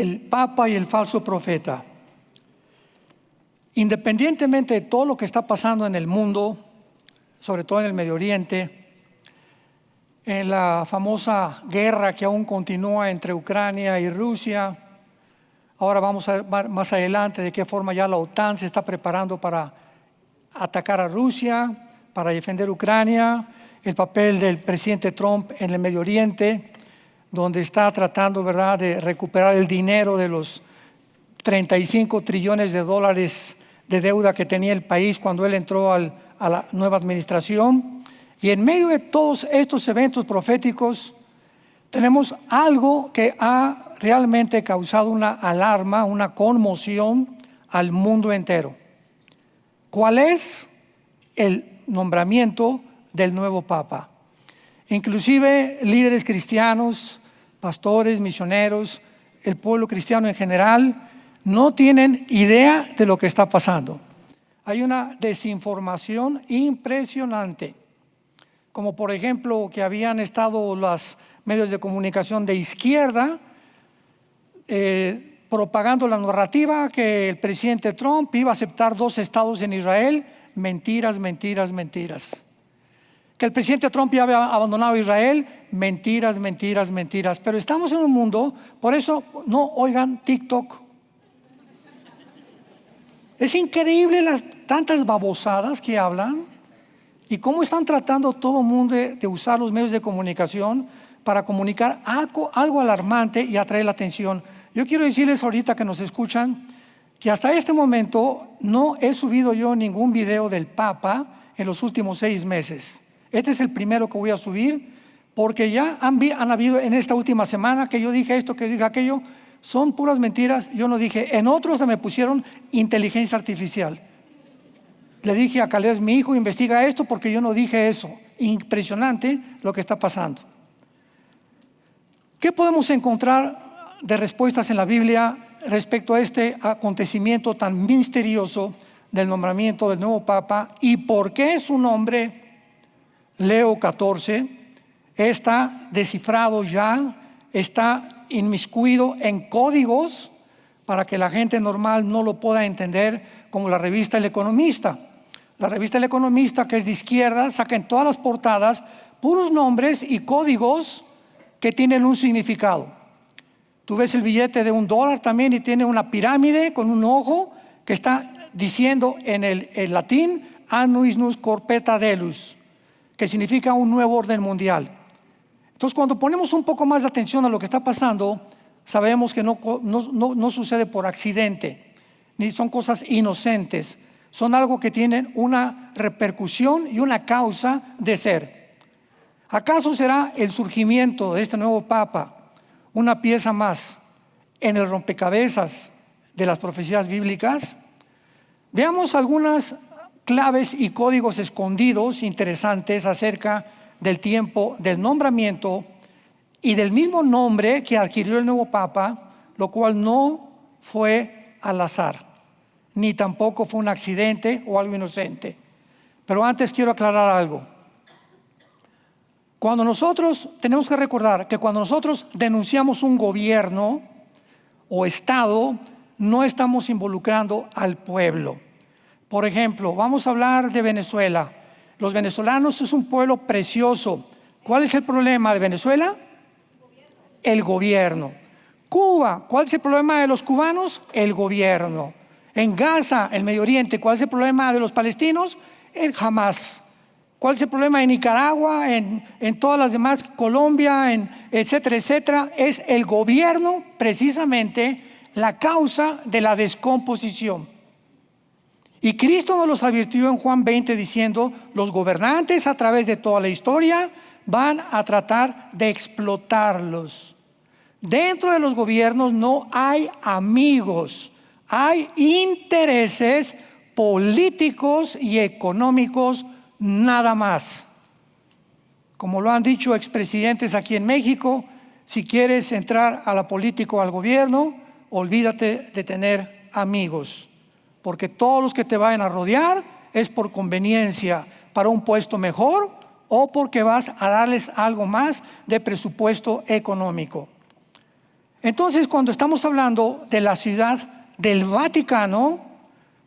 el Papa y el falso profeta. Independientemente de todo lo que está pasando en el mundo, sobre todo en el Medio Oriente, en la famosa guerra que aún continúa entre Ucrania y Rusia, ahora vamos a ver más adelante de qué forma ya la OTAN se está preparando para atacar a Rusia, para defender Ucrania, el papel del presidente Trump en el Medio Oriente, donde está tratando, ¿verdad?, de recuperar el dinero de los 35 trillones de dólares de deuda que tenía el país cuando él entró a la nueva administración. Y en medio de todos estos eventos proféticos tenemos algo que ha realmente causado una alarma, una conmoción al mundo entero. ¿Cuál es? El nombramiento del nuevo Papa. Inclusive líderes cristianos, pastores, misioneros, el pueblo cristiano en general, no tienen idea de lo que está pasando. Hay una desinformación impresionante, como por ejemplo que habían estado los medios de comunicación de izquierda propagando la narrativa que el presidente Trump iba a aceptar 2 estados en Israel. Mentiras, mentiras, mentiras. Que el presidente Trump ya había abandonado Israel. Mentiras, mentiras, mentiras. Pero estamos en un mundo, por eso no oigan TikTok. Es increíble las tantas babosadas que hablan y cómo están tratando todo el mundo de usar los medios de comunicación para comunicar algo alarmante y atraer la atención. Yo quiero decirles ahorita que nos escuchan que hasta este momento no he subido yo ningún video del Papa en los últimos 6 meses. Este es el primero que voy a subir porque ya han habido en esta última semana que yo dije esto, que dije aquello. Son puras mentiras, yo no dije. En otros me pusieron inteligencia artificial. Le dije a Caleb, mi hijo, investiga esto porque yo no dije eso. Impresionante lo que está pasando. ¿Qué podemos encontrar de respuestas en la Biblia respecto a este acontecimiento tan misterioso del nombramiento del nuevo Papa y por qué su nombre, Leo XIV, está descifrado ya, está inmiscuido en códigos para que la gente normal no lo pueda entender, como la revista El Economista. La revista El Economista, que es de izquierda, saca en todas las portadas puros nombres y códigos que tienen un significado. Tú ves el billete de $1 también y tiene una pirámide con un ojo que está diciendo en el latín Annus Nus Corpora Deus, que significa un nuevo orden mundial. Entonces, cuando ponemos un poco más de atención a lo que está pasando, sabemos que no sucede por accidente, ni son cosas inocentes, son algo que tienen una repercusión y una causa de ser. ¿Acaso será el surgimiento de este nuevo Papa una pieza más en el rompecabezas de las profecías bíblicas? Veamos algunas claves y códigos escondidos interesantes acerca del tiempo del nombramiento y del mismo nombre que adquirió el nuevo Papa, lo cual no fue al azar, ni tampoco fue un accidente o algo inocente. Pero antes quiero aclarar algo. Cuando nosotros tenemos que recordar que cuando nosotros denunciamos un gobierno o estado, no estamos involucrando al pueblo. Por ejemplo, vamos a hablar de Venezuela. Los venezolanos es un pueblo precioso. ¿Cuál es el problema de Venezuela? El gobierno. Cuba, ¿cuál es el problema de los cubanos? El gobierno. En Gaza, el Medio Oriente, ¿cuál es el problema de los palestinos? El Hamas. ¿Cuál es el problema en Nicaragua, en todas las demás, Colombia, etcétera, etcétera? Es el gobierno precisamente la causa de la descomposición. Y Cristo nos los advirtió en Juan 20 diciendo, los gobernantes a través de toda la historia van a tratar de explotarlos. Dentro de los gobiernos no hay amigos, hay intereses políticos y económicos nada más. Como lo han dicho expresidentes aquí en México, si quieres entrar a la política o al gobierno, olvídate de tener amigos, porque todos los que te vayan a rodear es por conveniencia, para un puesto mejor o porque vas a darles algo más de presupuesto económico. Entonces, cuando estamos hablando de la ciudad del Vaticano,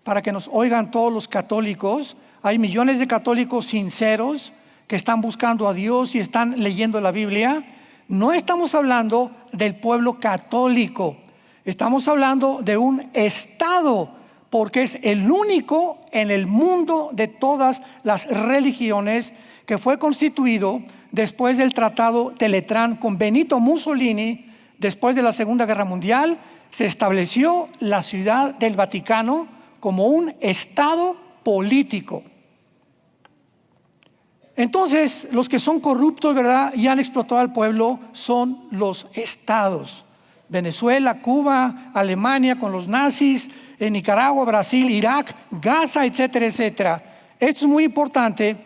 para que nos oigan todos los católicos, hay millones de católicos sinceros que están buscando a Dios y están leyendo la Biblia. No estamos hablando del pueblo católico, estamos hablando de un estado, porque es el único en el mundo de todas las religiones que fue constituido después del Tratado de Letrán con Benito Mussolini. Después de la Segunda Guerra Mundial, se estableció la ciudad del Vaticano como un estado político. Entonces, los que son corruptos, ¿verdad?, y han explotado al pueblo son los estados. Venezuela, Cuba, Alemania con los nazis, Nicaragua, Brasil, Irak, Gaza, etcétera, etcétera. Esto es muy importante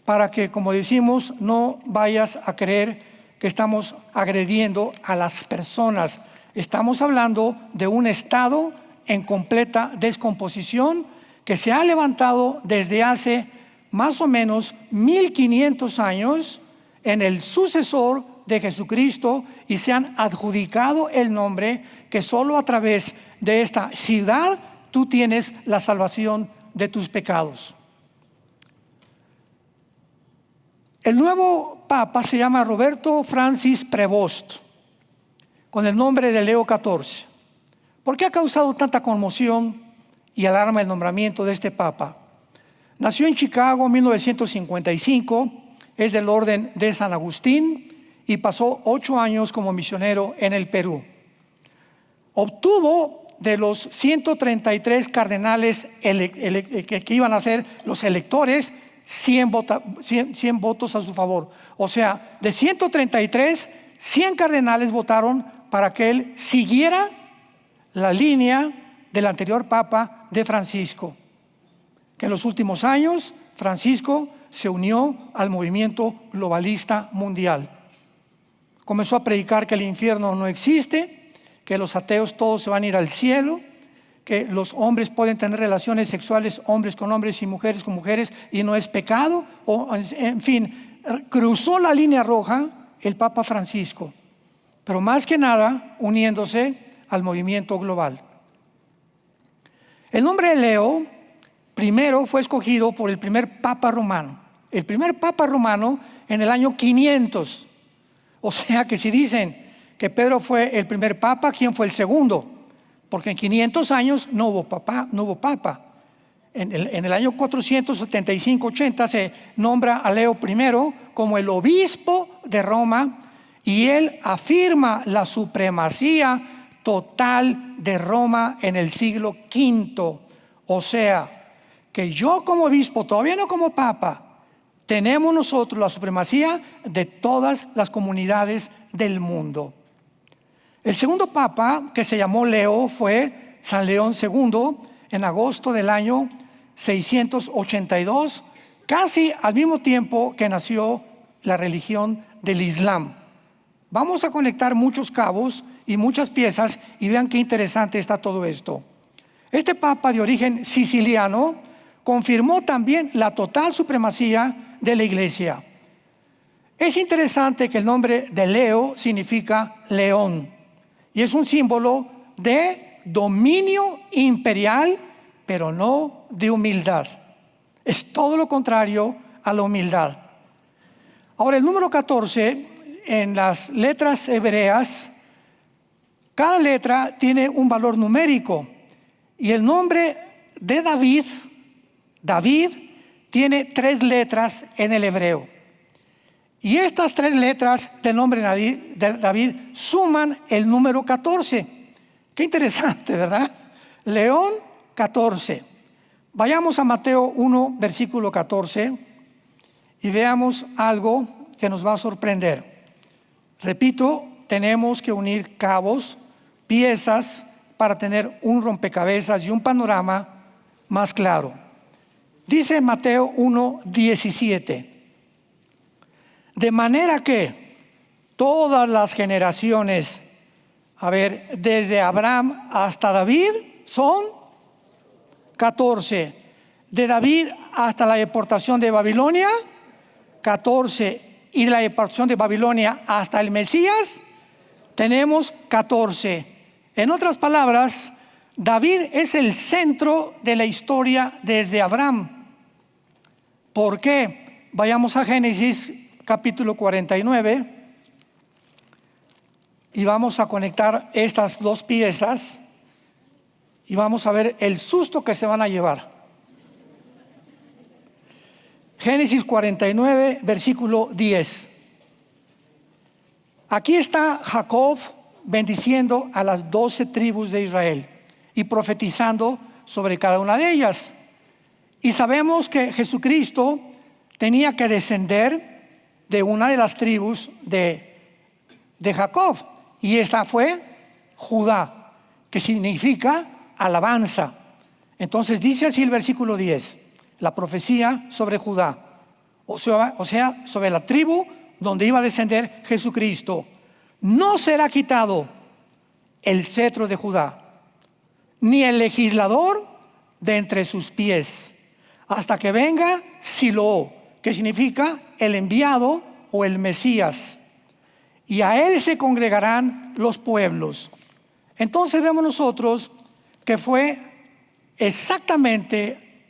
para que, como decimos, no vayas a creer que estamos agrediendo a las personas. Estamos hablando de un estado en completa descomposición que se ha levantado desde hace más o menos 1500 años en el sucesor de Jesucristo, y se han adjudicado el nombre que solo a través de esta ciudad tú tienes la salvación de tus pecados. El nuevo Papa se llama Roberto Francis Prevost, con el nombre de Leo XIV. ¿Por qué ha causado tanta conmoción y alarma el nombramiento de este Papa? Nació en Chicago en 1955, es del orden de San Agustín y pasó 8 años como misionero en el Perú. Obtuvo de los 133 cardenales que iban a ser los electores, 100 votos a su favor. O sea, de 133, 100 cardenales votaron para que él siguiera la línea del anterior Papa de Francisco, que en los últimos años Francisco se unió al movimiento globalista mundial. Comenzó a predicar que el infierno no existe, que los ateos todos se van a ir al cielo, que los hombres pueden tener relaciones sexuales, hombres con hombres y mujeres con mujeres, y no es pecado. En fin, cruzó la línea roja el Papa Francisco, pero más que nada uniéndose al movimiento global. El nombre de Leo primero fue escogido por el primer Papa romano. El primer Papa romano en el año 500. O sea que si dicen que Pedro fue el primer Papa, ¿quién fue el segundo? Porque en 500 años no hubo Papa. En el año 475-80 se nombra a Leo I como el obispo de Roma, y él afirma la supremacía total de Roma en el siglo V. O sea, que yo como obispo, todavía no como Papa, tenemos nosotros la supremacía de todas las comunidades del mundo. El segundo Papa, que se llamó Leo, fue San León II, en agosto del año 682, casi al mismo tiempo que nació la religión del Islam. Vamos a conectar muchos cabos y muchas piezas y vean qué interesante está todo esto. Este Papa de origen siciliano confirmó también la total supremacía de la Iglesia. Es interesante que el nombre de Leo significa león y es un símbolo de dominio imperial, pero no de humildad. Es todo lo contrario a la humildad. Ahora, el número 14 en las letras hebreas, cada letra tiene un valor numérico, y el nombre de David tiene 3 letras en el hebreo. Y estas 3 letras del nombre de David suman el número 14. Qué interesante, ¿verdad? León 14. Vayamos a Mateo 1, versículo 14, y veamos algo que nos va a sorprender. Repito, tenemos que unir cabos, piezas, para tener un rompecabezas y un panorama más claro. Dice Mateo 1:17: de manera que todas las generaciones, desde Abraham hasta David, son 14. De David hasta la deportación de Babilonia, 14. Y de la deportación de Babilonia hasta el Mesías, tenemos 14. En otras palabras, David es el centro de la historia desde Abraham. ¿Por qué? Vayamos a Génesis capítulo 49 y vamos a conectar estas dos piezas y vamos a ver el susto que se van a llevar. Génesis 49, versículo 10. Aquí está Jacob bendiciendo a las 12 tribus de Israel y profetizando sobre cada una de ellas. Y sabemos que Jesucristo tenía que descender de una de las tribus de Jacob, y esta fue Judá, que significa alabanza. Entonces dice así el versículo 10, la profecía sobre Judá, o sea, sobre la tribu donde iba a descender Jesucristo. No será quitado el cetro de Judá, ni el legislador de entre sus pies, hasta que venga Silo, que significa el enviado o el Mesías, y a él se congregarán los pueblos. Entonces vemos nosotros que fue exactamente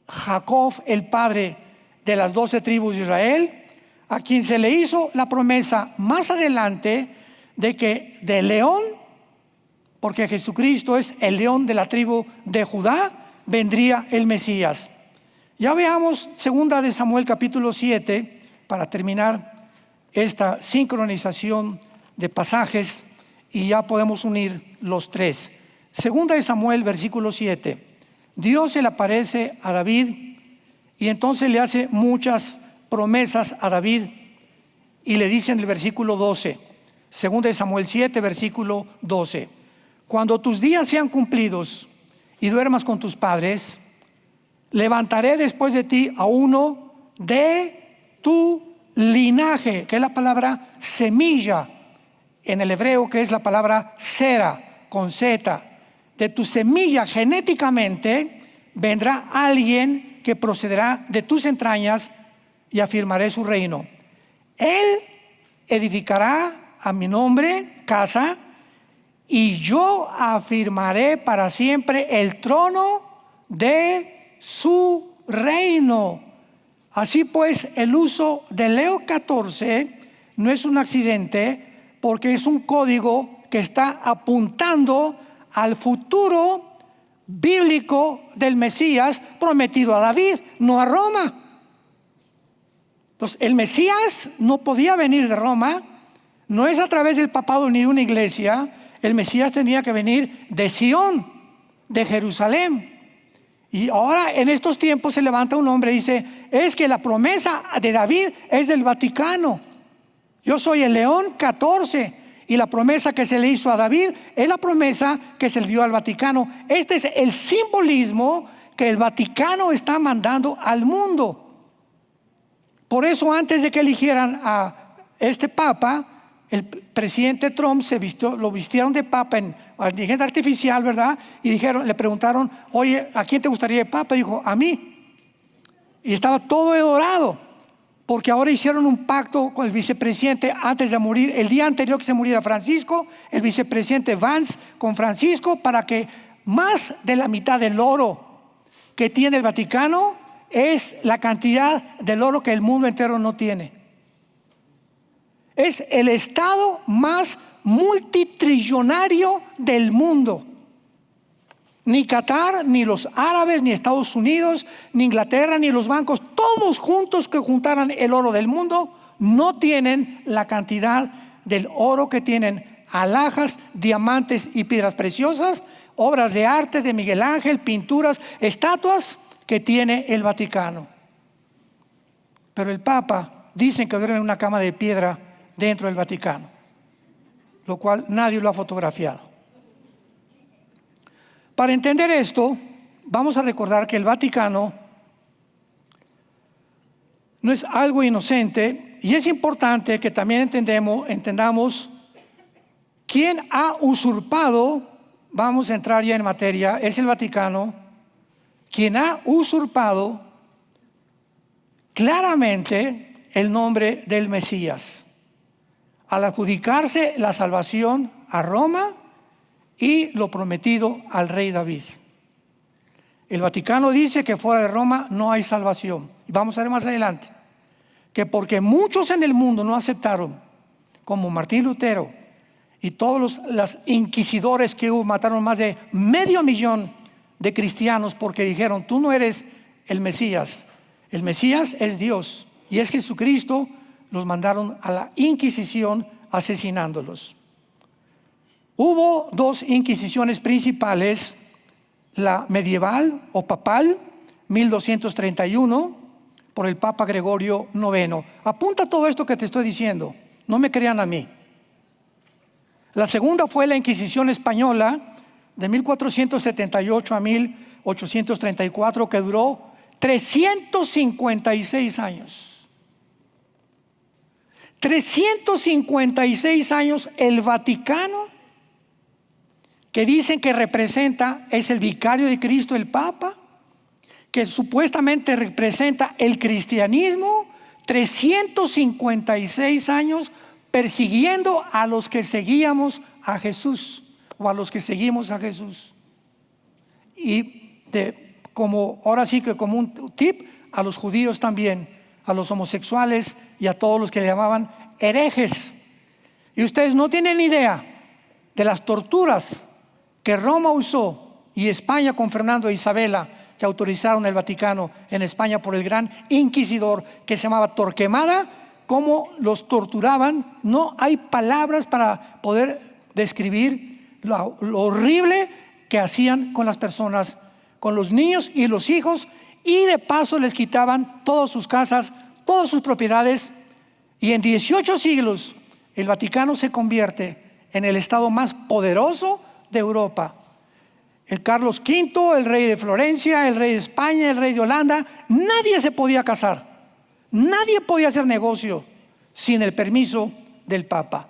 Jacob, el padre de las 12 tribus de Israel, a quien se le hizo la promesa más adelante de que del león, porque Jesucristo es el león de la tribu de Judá, vendría el Mesías. Ya veamos 2 de Samuel capítulo 7 para terminar esta sincronización de pasajes y ya podemos unir los tres. 2 de Samuel versículo 7. Dios se le aparece a David y entonces le hace muchas promesas a David y le dice en el versículo 12, 2 de Samuel 7 versículo 12: cuando tus días sean cumplidos y duermas con tus padres, levantaré después de ti a uno de tu linaje, que es la palabra semilla en el hebreo, que es la palabra sera con Z. De tu semilla genéticamente vendrá alguien que procederá de tus entrañas y afirmaré su reino. Él edificará a mi nombre casa y yo afirmaré para siempre el trono de su reino. Así pues, el uso de Leo 14 no es un accidente, porque es un código que está apuntando al futuro bíblico del Mesías prometido a David, no a Roma. Entonces, el Mesías no podía venir de Roma, no es a través del papado ni de una iglesia. El Mesías tenía que venir de Sión, de Jerusalén. Y ahora en estos tiempos se levanta un hombre y dice: es que la promesa de David es del Vaticano. Yo soy el león 14 y la promesa que se le hizo a David es la promesa que se le dio al Vaticano. Este es el simbolismo que el Vaticano está mandando al mundo. Por eso, antes de que eligieran a este papa, el presidente Trump lo vistieron de papa en inteligencia artificial, ¿verdad? Y le preguntaron: oye, ¿a quién te gustaría de papa? Dijo: a mí. Y estaba todo de dorado, porque ahora hicieron un pacto con el vicepresidente antes de morir. El día anterior que se muriera Francisco, el vicepresidente Vance con Francisco, para que más de la mitad del oro que tiene el Vaticano es la cantidad del oro que el mundo entero no tiene. Es el estado más multitrillonario del mundo. Ni Qatar, ni los árabes, ni Estados Unidos, ni Inglaterra, ni los bancos, todos juntos que juntaran el oro del mundo, no tienen la cantidad del oro que tienen alhajas, diamantes y piedras preciosas, obras de arte de Miguel Ángel, pinturas, estatuas que tiene el Vaticano. Pero el Papa dicen que duerme en una cama de piedra dentro del Vaticano, lo cual nadie lo ha fotografiado. Para entender esto, vamos a recordar que el Vaticano no es algo inocente, y es importante que también entendamos quién ha usurpado. Vamos a entrar ya en materia. Es el Vaticano quien ha usurpado claramente el nombre del Mesías. al adjudicarse la salvación a Roma y lo prometido al rey David. El Vaticano dice que fuera de Roma no hay salvación. Y vamos a ver más adelante que porque muchos en el mundo no aceptaron, como Martín Lutero y todos los inquisidores que hubo, mataron más de 500,000 de cristianos porque dijeron: tú no eres el Mesías es Dios y es Jesucristo. Los mandaron a la Inquisición asesinándolos. Hubo 2 inquisiciones principales: la medieval o papal, 1231, por el Papa Gregorio IX. Apunta todo esto que te estoy diciendo, no me crean a mí. La segunda fue la Inquisición española, de 1478 a 1834, que duró 356 años. 356 años. El Vaticano, que dicen que representa, es el vicario de Cristo, el Papa, que supuestamente representa el cristianismo, 356 años persiguiendo a los que seguíamos a Jesús, o a los que seguimos a Jesús. Y como ahora sí que como un tip, a los judíos también, a los homosexuales y a todos los que le llamaban herejes. Y ustedes no tienen idea de las torturas que Roma usó, y España con Fernando e Isabela, que autorizaron el Vaticano en España por el gran inquisidor que se llamaba Torquemada, cómo los torturaban. No hay palabras para poder describir lo horrible que hacían con las personas, con los niños y los hijos, y de paso les quitaban todas sus casas, todas sus propiedades. Y en 18 siglos el Vaticano se convierte en el estado más poderoso de Europa. El Carlos V, el rey de Florencia, el rey de España, el rey de Holanda, nadie se podía casar, nadie podía hacer negocio sin el permiso del Papa.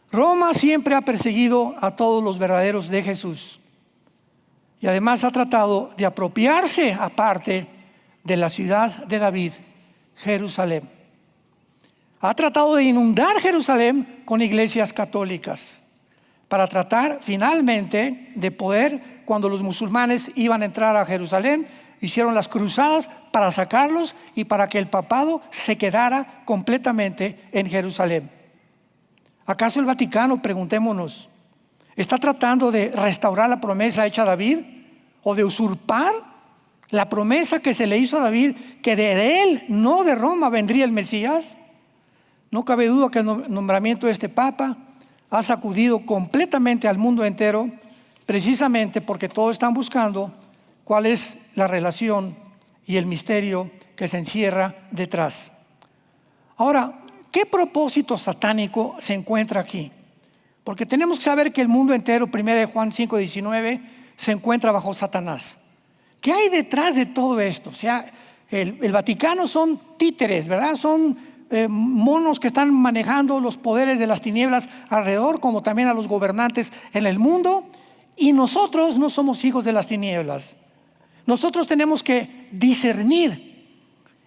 Roma siempre ha perseguido a todos los verdaderos de Jesús, y además ha tratado de apropiarse aparte de la ciudad de David, Jerusalén. Ha tratado de inundar Jerusalén con iglesias católicas para tratar finalmente de poder, cuando los musulmanes iban a entrar a Jerusalén, hicieron las cruzadas para sacarlos y para que el papado se quedara completamente en Jerusalén. ¿Acaso el Vaticano, preguntémonos, está tratando de restaurar la promesa hecha a David o de usurpar la promesa que se le hizo a David, que de él, no de Roma, vendría el Mesías? No cabe duda que el nombramiento de este Papa ha sacudido completamente al mundo entero, precisamente porque todos están buscando cuál es la relación y el misterio que se encierra detrás. Ahora, ¿qué propósito satánico se encuentra aquí? Porque tenemos que saber que el mundo entero, 1 Juan 5:19, se encuentra bajo Satanás. ¿Qué hay detrás de todo esto? O sea, el Vaticano son títeres, ¿verdad? Son monos que están manejando los poderes de las tinieblas alrededor, como también a los gobernantes en el mundo. Y nosotros no somos hijos de las tinieblas. Nosotros tenemos que discernir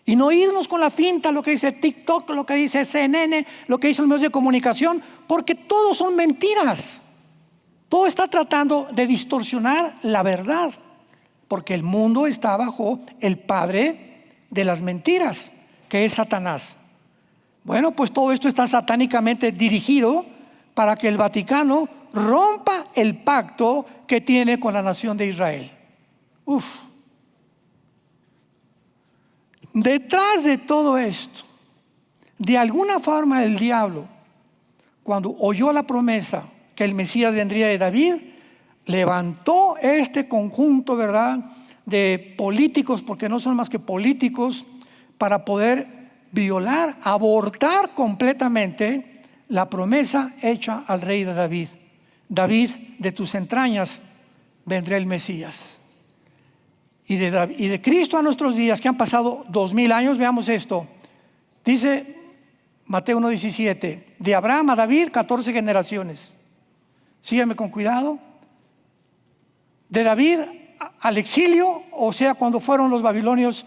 y no irnos con la finta, lo que dice TikTok, lo que dice CNN, lo que dicen los medios de comunicación, porque todo son mentiras. Todo está tratando de distorsionar la verdad, porque el mundo está bajo el padre de las mentiras, que es Satanás. Bueno, pues todo esto está satánicamente dirigido para que el Vaticano rompa el pacto que tiene con la nación de Israel. Detrás de todo esto, de alguna forma el diablo, cuando oyó la promesa que el Mesías vendría de David, levantó este conjunto, ¿verdad?, de políticos, porque no son más que políticos, para poder violar, abortar completamente la promesa hecha al rey de David. David, de tus entrañas vendrá el Mesías. Y de Cristo a nuestros días, que han pasado 2000 años, veamos esto. Dice Mateo 1:17, de Abraham a David 14 generaciones. Sígueme con cuidado. De David al exilio, o sea, cuando fueron los babilonios,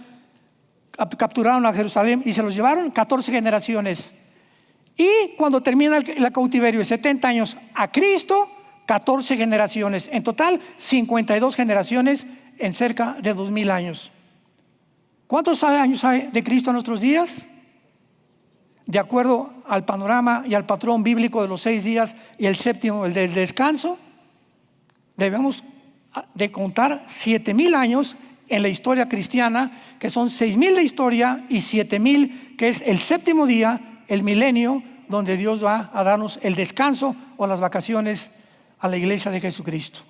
capturaron a Jerusalén y se los llevaron, 14 generaciones. Y cuando termina el cautiverio de 70 años a Cristo, 14 generaciones. En total, 52 generaciones en cerca de 2000 años. ¿Cuántos años hay de Cristo en nuestros días? De acuerdo al panorama y al patrón bíblico de los 6 días y el séptimo, el del descanso, debemos de contar 7000 años en la historia cristiana, que son 6000 de historia y 7000 que es el séptimo día, el milenio, donde Dios va a darnos el descanso o las vacaciones a la iglesia de Jesucristo.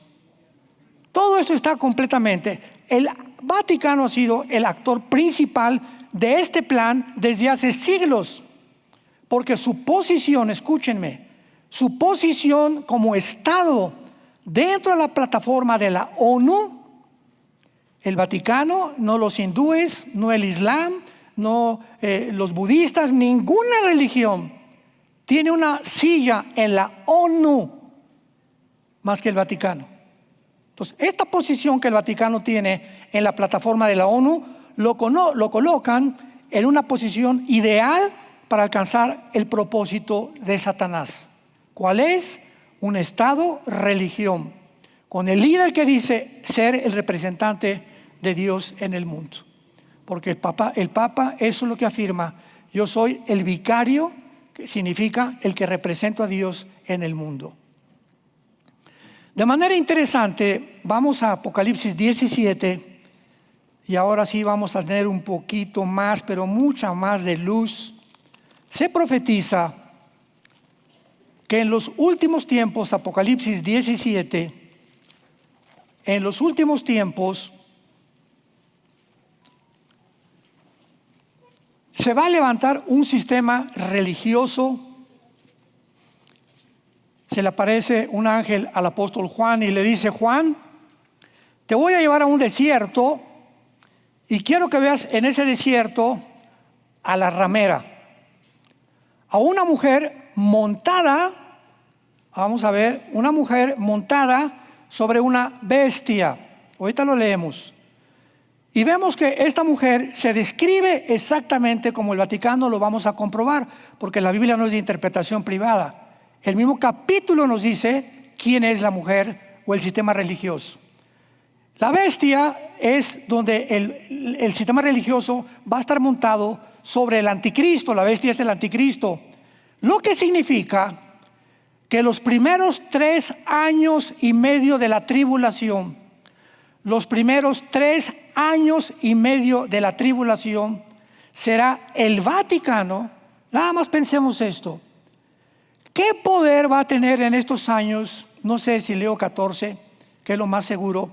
Todo esto está completamente. El Vaticano ha sido el actor principal de este plan desde hace siglos, porque su posición, escúchenme, su posición como Estado dentro de la plataforma de la ONU, el Vaticano, no los hindúes, no el Islam, no los budistas, ninguna religión tiene una silla en la ONU más que el Vaticano. Entonces, esta posición que el Vaticano tiene en la plataforma de la ONU lo colocan en una posición ideal para alcanzar el propósito de Satanás. ¿Cuál es? Un Estado religión, con el líder que dice ser el representante de Dios en el mundo. Porque el Papa eso es lo que afirma: yo soy el vicario, que significa el que represento a Dios en el mundo. De manera interesante, vamos a Apocalipsis 17 y ahora sí vamos a tener un poquito más, pero mucha más de luz. Se profetiza que en los últimos tiempos, Apocalipsis 17, en los últimos tiempos se va a levantar un sistema religioso. Se le aparece un ángel al apóstol Juan y le dice: Juan, te voy a llevar a un desierto y quiero que veas en ese desierto a la ramera, a una mujer montada, vamos a ver, una mujer montada sobre una bestia. Ahorita lo leemos. Y vemos que esta mujer se describe exactamente como el Vaticano lo vamos a comprobar, porque la Biblia no es de interpretación privada. El mismo capítulo nos dice quién es la mujer o el sistema religioso. La bestia es donde el sistema religioso va a estar montado sobre el anticristo. La bestia es el anticristo, lo que significa que los primeros 3 años y medio de la tribulación, los primeros 3 años y medio de la tribulación será el Vaticano. Nada más pensemos esto: ¿qué poder va a tener en estos años? No sé si Leo XIV, que es lo más seguro,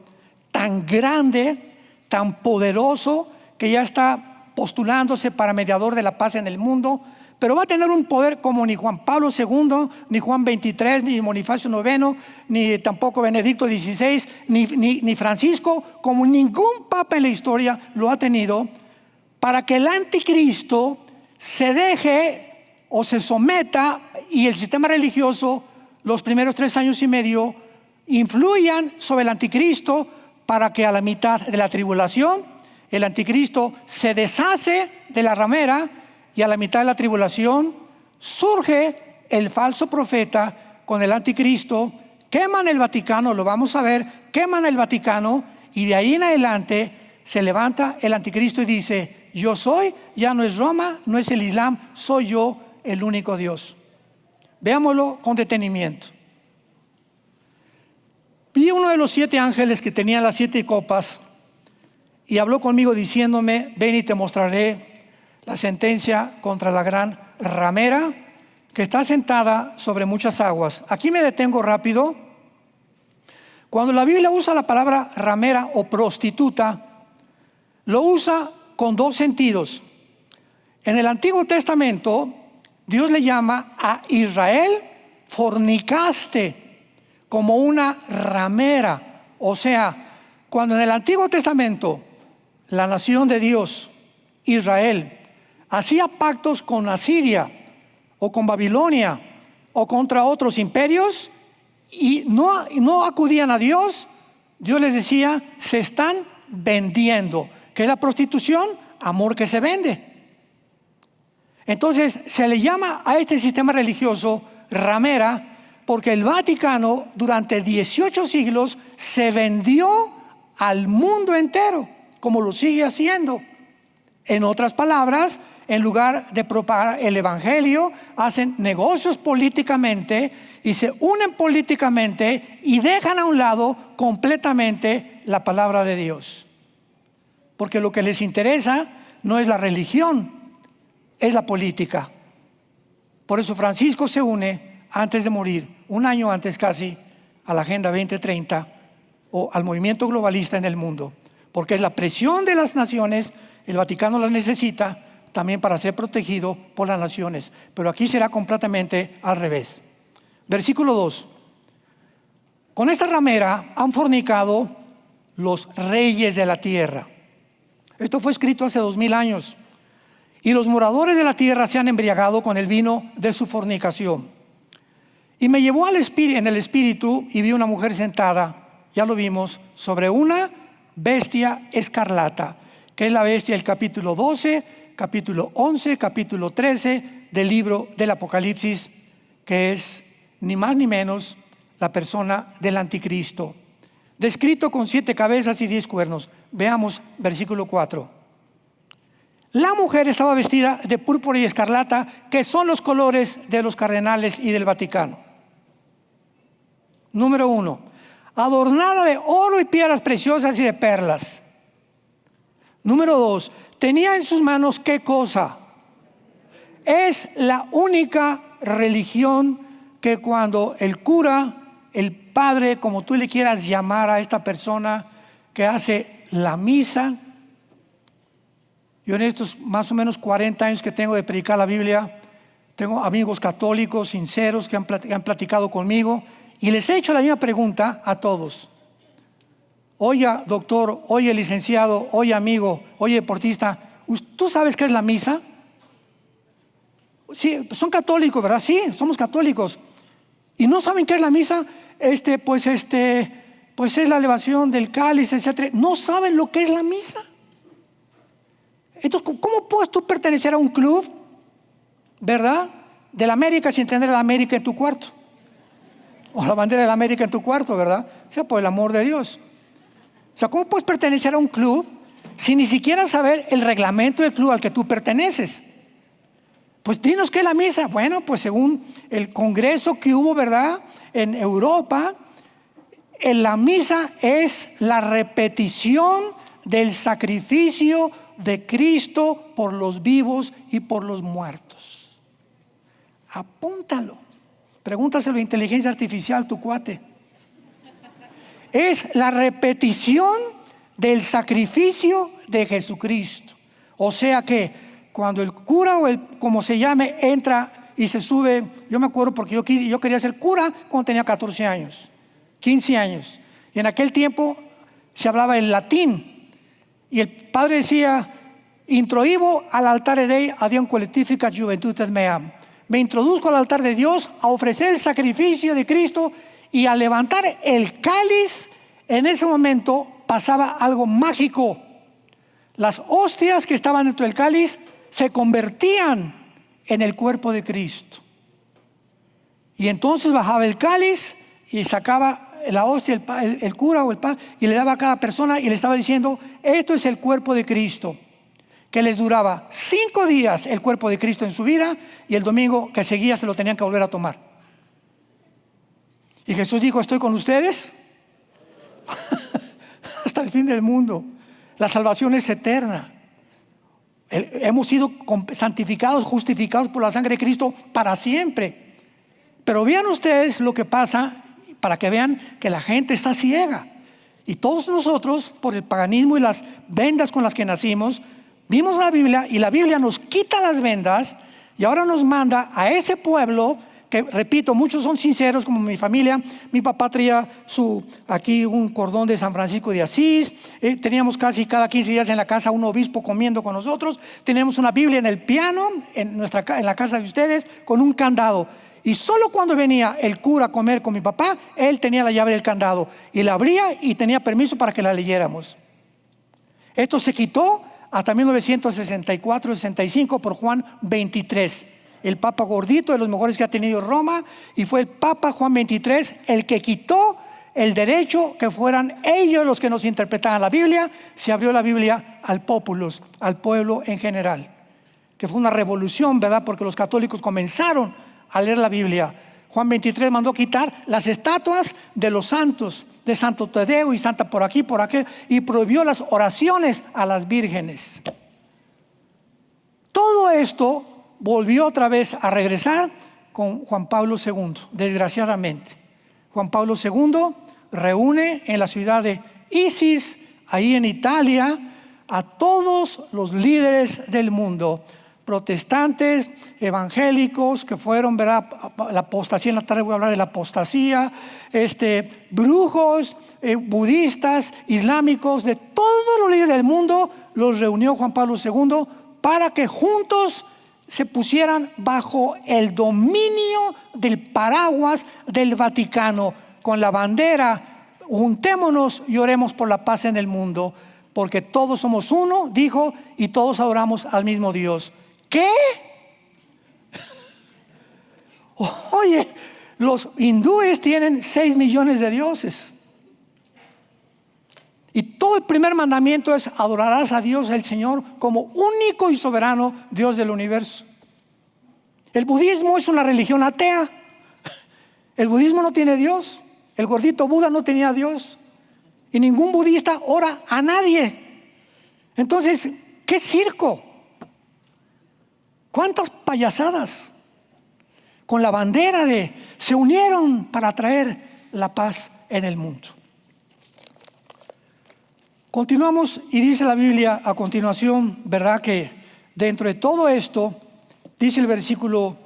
tan grande, tan poderoso, que ya está postulándose para mediador de la paz en el mundo, pero va a tener un poder como ni Juan Pablo II, ni Juan XXIII, ni Bonifacio IX, ni tampoco Benedicto XVI, ni Francisco, como ningún papa en la historia lo ha tenido, para que el anticristo se deje o se someta y el sistema religioso los primeros 3 años y medio influyan sobre el anticristo, para que a la mitad de la tribulación el anticristo se deshace de la ramera y a la mitad de la tribulación surge el falso profeta con el anticristo. Queman el Vaticano, lo vamos a ver, queman el Vaticano y de ahí en adelante se levanta el anticristo y dice: yo soy, ya no es Roma, no es el Islam, soy yo el único Dios. Veámoslo con detenimiento. Vi uno de los 7 ángeles que tenían las 7 copas y habló conmigo diciéndome: ven y te mostraré la sentencia contra la gran ramera que está sentada sobre muchas aguas. Aquí me detengo rápido. Cuando la Biblia usa la palabra ramera o prostituta, lo usa con 2 sentidos. En el Antiguo Testamento, Dios le llama a Israel: fornicaste, como una ramera. O sea, cuando en el Antiguo Testamento la nación de Dios, Israel, hacía pactos con Asiria o con Babilonia o contra otros imperios y no acudían a Dios, Dios les decía: se están vendiendo. ¿Qué es la prostitución? Amor que se vende. Entonces se le llama a este sistema religioso ramera porque el Vaticano durante 18 siglos se vendió al mundo entero, como lo sigue haciendo. En otras palabras, en lugar de propagar el evangelio, hacen negocios políticamente y se unen políticamente y dejan a un lado completamente la palabra de Dios. Porque lo que les interesa no es la religión, es la política. Por eso Francisco se une antes de morir, un año antes casi, a la Agenda 2030 o al movimiento globalista en el mundo. Porque es la presión de las naciones, el Vaticano las necesita también para ser protegido por las naciones. Pero aquí será completamente al revés. Versículo 2. Con esta ramera han fornicado los reyes de la tierra. Esto fue escrito hace 2000 años. Y los moradores de la tierra se han embriagado con el vino de su fornicación. Y me llevó en el espíritu y vi una mujer sentada, ya lo vimos, sobre una bestia escarlata, que es la bestia del capítulo 12, capítulo 11, capítulo 13 del libro del Apocalipsis, que es ni más ni menos la persona del anticristo, descrito con 7 cabezas y 10 cuernos. Veamos versículo 4. La mujer estaba vestida de púrpura y escarlata, que son los colores de los cardenales y del Vaticano. Número 1, adornada de oro y piedras preciosas y de perlas. Número 2, tenía en sus manos ¿qué cosa? Es la única religión que cuando el cura, el padre, como tú le quieras llamar a esta persona que hace la misa, yo en estos más o menos 40 años que tengo de predicar la Biblia, tengo amigos católicos sinceros que han platicado conmigo y les he hecho la misma pregunta a todos. Oye, doctor, oye, licenciado, oye, amigo, oye, deportista, ¿tú sabes qué es la misa? Sí, son católicos, ¿verdad? Sí, somos católicos. ¿Y no saben qué es la misa? Pues es la elevación del cáliz, etc. ¿No saben lo que es la misa? Entonces, ¿cómo puedes tú pertenecer a un club, verdad, de la América sin tener la América en tu cuarto? O la bandera de la América en tu cuarto, ¿verdad? O sea, por el amor de Dios. O sea, ¿cómo puedes pertenecer a un club sin ni siquiera saber el reglamento del club al que tú perteneces? Pues dinos qué es la misa. Bueno, pues según el congreso que hubo, ¿verdad?, en Europa, la misa es la repetición del sacrificio de Cristo por los vivos y por los muertos. Apúntalo. Pregúntaselo a inteligencia artificial, tu cuate. Es la repetición del sacrificio de Jesucristo. O sea que cuando el cura o como se llame entra y se sube, yo me acuerdo porque yo quería ser cura cuando tenía 14 años, 15 años. Y en aquel tiempo se hablaba el latín. Y el padre decía, introibo al altare Dei a Dion collectificat juventudes meam. Me introduzco al altar de Dios a ofrecer el sacrificio de Cristo y a levantar el cáliz. En ese momento pasaba algo mágico. Las hostias que estaban dentro del cáliz se convertían en el cuerpo de Cristo. Y entonces bajaba el cáliz y sacaba la hostia, el cura o el padre, y le daba a cada persona y le estaba diciendo, esto es el cuerpo de Cristo, que les duraba 5 días el cuerpo de Cristo en su vida, y el domingo que seguía se lo tenían que volver a tomar. Y Jesús dijo, estoy con ustedes hasta el fin del mundo. La salvación es eterna. Hemos sido santificados, justificados por la sangre de Cristo para siempre. Pero vean ustedes lo que pasa, para que vean que la gente está ciega. Y todos nosotros, por el paganismo y las vendas con las que nacimos, vimos la Biblia y la Biblia nos quita las vendas y ahora nos manda a ese pueblo que, repito, muchos son sinceros, como mi familia. Mi papá traía aquí un cordón de San Francisco de Asís. Teníamos casi cada 15 días en la casa un obispo comiendo con nosotros. Teníamos una Biblia en el piano, en la casa de ustedes, con un candado. Y solo cuando venía el cura a comer con mi papá, él tenía la llave del candado y la abría y tenía permiso para que la leyéramos. Esto se quitó hasta 1964-65 por Juan 23. El Papa gordito, de los mejores que ha tenido Roma, y fue el Papa Juan 23 el que quitó el derecho que fueran ellos los que nos interpretaran la Biblia. Se abrió la Biblia al populus, al pueblo en general, que fue una revolución, ¿verdad? Porque los católicos comenzaron a leer la Biblia. Juan 23 mandó quitar las estatuas de los santos, de Santo Tadeo y Santa por aquí, por aquel, y prohibió las oraciones a las vírgenes. Todo esto volvió otra vez a regresar con Juan Pablo II, desgraciadamente. Juan Pablo II reúne en la ciudad de Isis, ahí en Italia, a todos los líderes del mundo, protestantes, evangélicos, que fueron, ¿verdad? La apostasía, en la tarde voy a hablar de la apostasía, brujos, budistas, islámicos, de todos los líderes del mundo, los reunió Juan Pablo II para que juntos se pusieran bajo el dominio del paraguas del Vaticano, con la bandera: juntémonos y oremos por la paz en el mundo, porque todos somos uno, dijo, y todos adoramos al mismo Dios. ¿Qué? Oye, los hindúes tienen 6 millones de dioses. Y todo el primer mandamiento es: adorarás a Dios el Señor como único y soberano Dios del universo. El budismo es una religión atea. El budismo no tiene Dios. El gordito Buda no tenía Dios. Y ningún budista ora a nadie. Entonces, ¿qué circo? ¿Cuántas payasadas? Con la bandera se unieron para traer la paz en el mundo. Continuamos y dice la Biblia a continuación, ¿verdad? Que dentro de todo esto, dice el versículo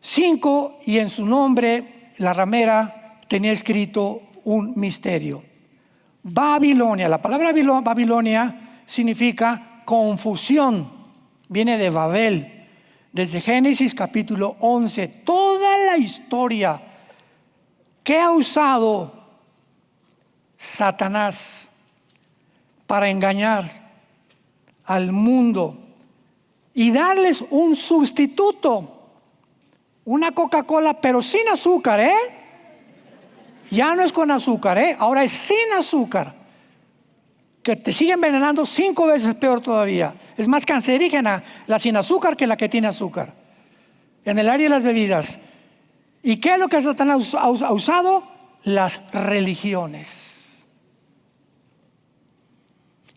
5, y en su nombre la ramera tenía escrito un misterio. Babilonia, la palabra Babilonia significa confusión, viene de Babel. Desde Génesis capítulo 11, toda la historia que ha usado Satanás para engañar al mundo y darles un sustituto, una Coca-Cola, pero sin azúcar, ya no es con azúcar, ahora es sin azúcar, que te sigue envenenando 5 veces peor todavía. Es más cancerígena la sin azúcar que la que tiene azúcar, en el área de las bebidas. ¿Y qué es lo que Satanás ha usado? Las religiones.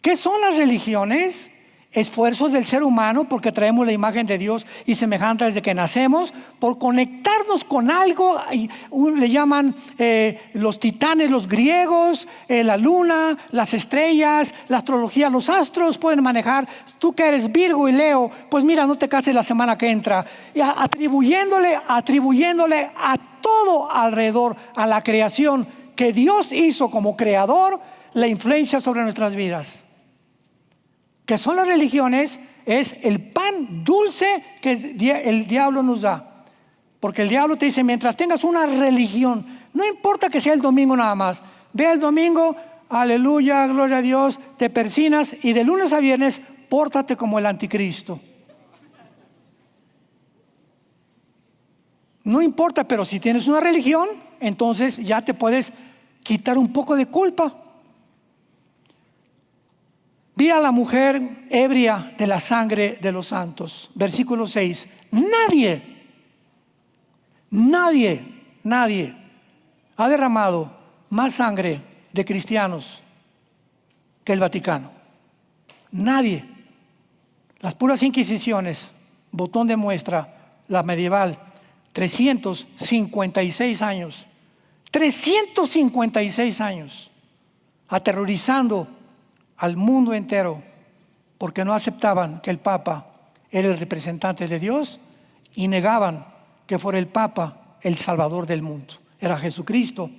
¿Qué son las religiones? Esfuerzos del ser humano, porque traemos la imagen de Dios y semejanza desde que nacemos, por conectarnos con algo. Le llaman los titanes, los griegos, la luna, las estrellas, la astrología, los astros pueden manejar. Tú que eres Virgo y Leo, pues mira, no te cases la semana que entra. Y atribuyéndole a todo alrededor, a la creación que Dios hizo como creador, la influencia sobre nuestras vidas. Que son las religiones, es el pan dulce que el diablo nos da. Porque el diablo te dice: mientras tengas una religión, no importa que sea el domingo nada más, ve el domingo, aleluya, gloria a Dios, te persinas, y de lunes a viernes pórtate como el anticristo. No importa, pero si tienes una religión, entonces ya te puedes quitar un poco de culpa. Vi a la mujer ebria de la sangre de los santos. Versículo 6. Nadie ha derramado más sangre de cristianos que el Vaticano. Nadie. Las puras inquisiciones, botón de muestra, la medieval, 356 años. 356 años aterrorizando al mundo entero, porque no aceptaban que el Papa era el representante de Dios y negaban que fuera el Papa el Salvador del mundo. Era Jesucristo.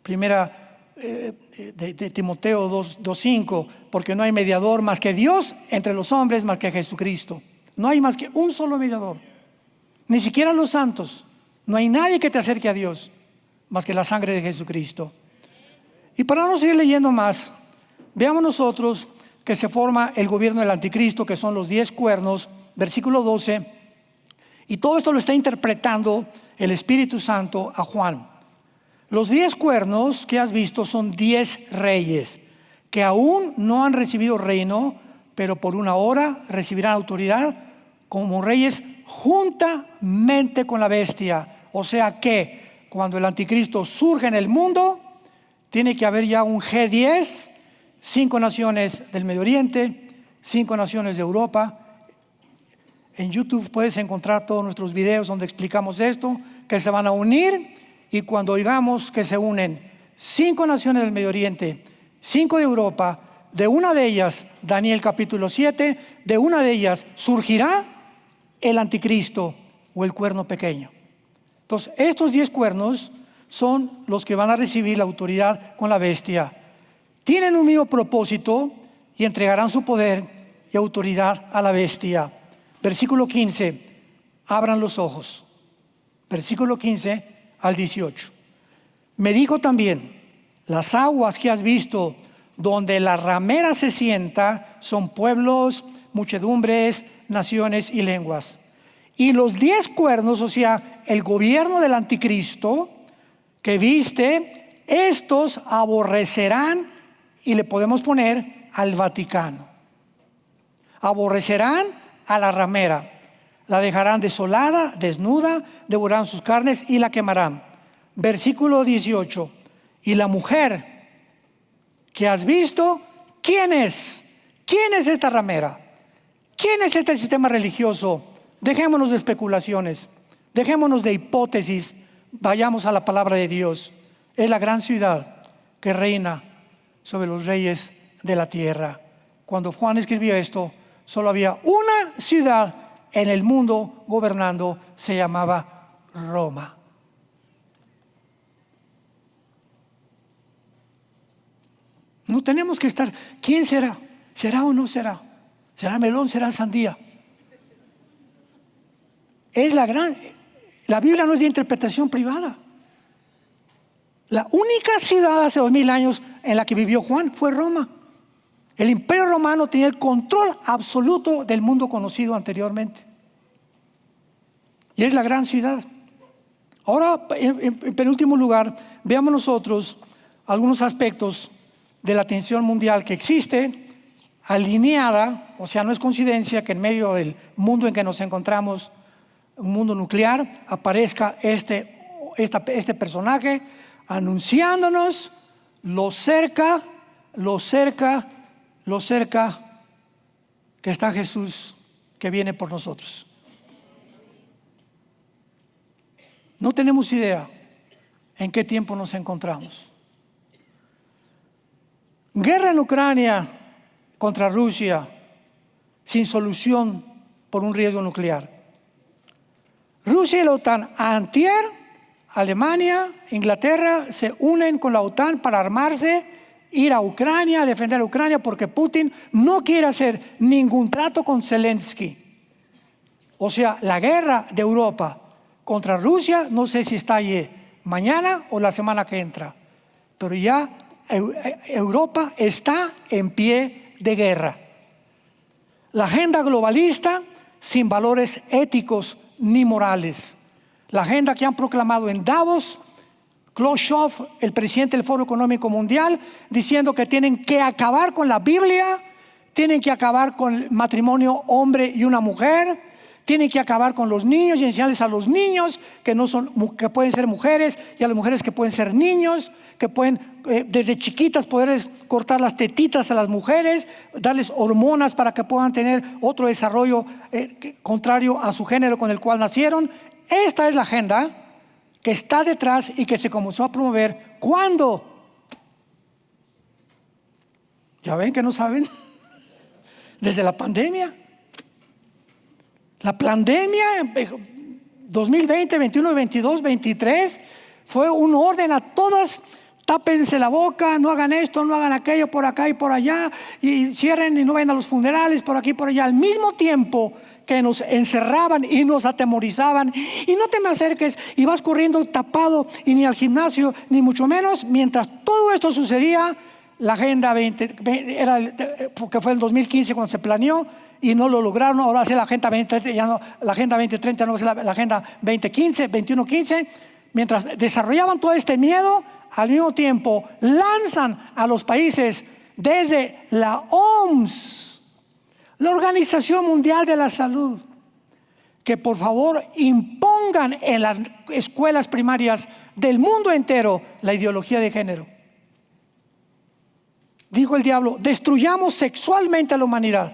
Primera de Timoteo 2:5, porque no hay mediador más que Dios entre los hombres, más que Jesucristo. No hay más que un solo mediador, ni siquiera los santos. No hay nadie que te acerque a Dios más que la sangre de Jesucristo. Y para no seguir leyendo más, veamos nosotros que se forma el gobierno del anticristo, que son los 10 cuernos, versículo 12. Y todo esto lo está interpretando el Espíritu Santo a Juan. Los 10 cuernos que has visto son 10 reyes que aún no han recibido reino, pero por una hora recibirán autoridad como reyes juntamente con la bestia. O sea que cuando el anticristo surge en el mundo, tiene que haber ya un G10, 5 naciones del Medio Oriente, 5 naciones de Europa. En YouTube puedes encontrar todos nuestros videos donde explicamos esto, que se van a unir, y cuando oigamos que se unen 5 naciones del Medio Oriente, 5 de Europa, de una de ellas, Daniel capítulo 7, de una de ellas surgirá el anticristo o el cuerno pequeño. Entonces, estos 10 cuernos son los que van a recibir la autoridad con la bestia. Tienen un mismo propósito y entregarán su poder y autoridad a la bestia. Versículo 15, abran los ojos. Versículo 15 al 18. Me dijo también, las aguas que has visto donde la ramera se sienta son pueblos, muchedumbres, naciones y lenguas. Y los 10 cuernos, o sea, el gobierno del anticristo que viste, estos aborrecerán, y le podemos poner al Vaticano. Aborrecerán a la ramera, la dejarán desolada, desnuda, devorarán sus carnes y la quemarán. Versículo 18. Y la mujer que has visto, ¿quién es? ¿Quién es esta ramera? ¿Quién es este sistema religioso? Dejémonos de especulaciones, dejémonos de hipótesis, vayamos a la palabra de Dios. Es la gran ciudad que reina sobre los reyes de la tierra. Cuando Juan escribió esto, solo había una ciudad en el mundo gobernando, se llamaba Roma. No tenemos que estar, ¿quién será? ¿Será o no será? ¿Será melón? ¿Será sandía? La Biblia no es de interpretación privada. La única ciudad hace 2000 años en la que vivió Juan fue Roma. El Imperio Romano tenía el control absoluto del mundo conocido anteriormente. Y es la gran ciudad. Ahora, en penúltimo lugar, veamos nosotros algunos aspectos de la tensión mundial que existe, alineada, o sea, no es coincidencia que en medio del mundo en que nos encontramos, un mundo nuclear, aparezca este personaje anunciándonos lo cerca que está Jesús, que viene por nosotros. No tenemos idea en qué tiempo nos encontramos. Guerra en Ucrania contra Rusia, sin solución por un riesgo nuclear. Rusia y la OTAN, antier, Alemania, Inglaterra se unen con la OTAN para armarse, ir a Ucrania, a defender a Ucrania, porque Putin no quiere hacer ningún trato con Zelensky. O sea, la guerra de Europa contra Rusia, no sé si está allí mañana o la semana que entra, pero ya Europa está en pie de guerra. La agenda globalista sin valores éticos ni morales. La agenda que han proclamado en Davos, Klaus Schwab, el presidente del Foro Económico Mundial, diciendo que tienen que acabar con la Biblia, tienen que acabar con el matrimonio hombre y una mujer, tienen que acabar con los niños y enseñarles a los niños que pueden ser mujeres, y a las mujeres que pueden ser niños, que pueden desde chiquitas poderles cortar las tetitas a las mujeres, darles hormonas para que puedan tener otro desarrollo contrario a su género con el cual nacieron. Esta es la agenda que está detrás y que se comenzó a promover. ¿Cuándo? ¿Ya ven que no saben? Desde la pandemia. La pandemia 2020, 21, 22, 23 fue un orden a todas. Tápense la boca, no hagan esto, no hagan aquello, por acá y por allá, y cierren y no vayan a los funerales, por aquí y por allá. Al mismo tiempo que nos encerraban y nos atemorizaban, y no te me acerques, y vas corriendo tapado, y ni al gimnasio, ni mucho menos. Mientras todo esto sucedía, la Agenda 20, que fue el 2015 cuando se planeó y no lo lograron. Ahora hace la Agenda 2030, ya no, la Agenda 2030 no es la Agenda 2015, 2115. Mientras desarrollaban todo este miedo, al mismo tiempo lanzan a los países desde la OMS, la Organización Mundial de la Salud, que por favor impongan en las escuelas primarias del mundo entero la ideología de género. Dijo el diablo: destruyamos sexualmente a la humanidad.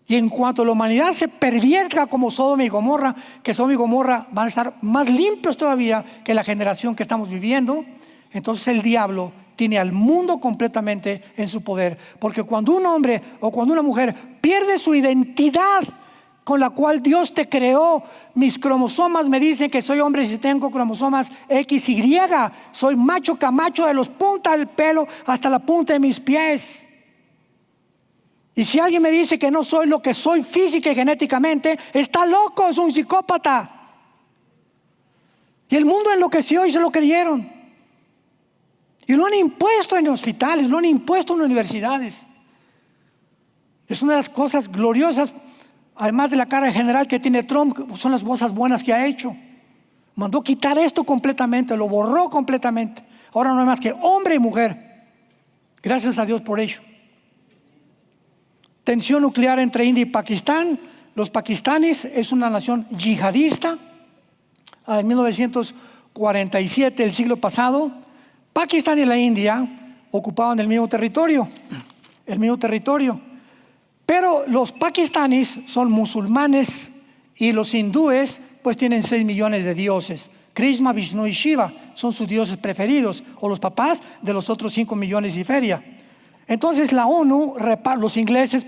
Y en cuanto la humanidad se pervierta como Sodoma y Gomorra, que Sodoma y Gomorra van a estar más limpios todavía que la generación que estamos viviendo, entonces el diablo tiene al mundo completamente en su poder. Porque cuando un hombre o cuando una mujer pierde su identidad con la cual Dios te creó, mis cromosomas me dicen que soy hombre si tengo cromosomas XY, soy macho camacho de los puntas del pelo hasta la punta de mis pies. Y si alguien me dice que no soy lo que soy física y genéticamente, está loco, es un psicópata. Y el mundo enloqueció y se lo creyeron. Y lo han impuesto en hospitales, lo han impuesto en universidades. Es una de las cosas gloriosas, además de la cara general que tiene Trump, son las cosas buenas que ha hecho. Mandó quitar esto completamente, lo borró completamente. Ahora no hay más que hombre y mujer. Gracias a Dios por ello. Tensión nuclear entre India y Pakistán. Los pakistaníes es una nación yihadista. En 1947, el siglo pasado, Pakistán y la India ocupaban el mismo territorio. Pero los pakistaníes son musulmanes y los hindúes pues tienen 6 millones de dioses. Krishna, Vishnu y Shiva son sus dioses preferidos, o los papás de los otros 5 millones y feria. Entonces la ONU, los ingleses,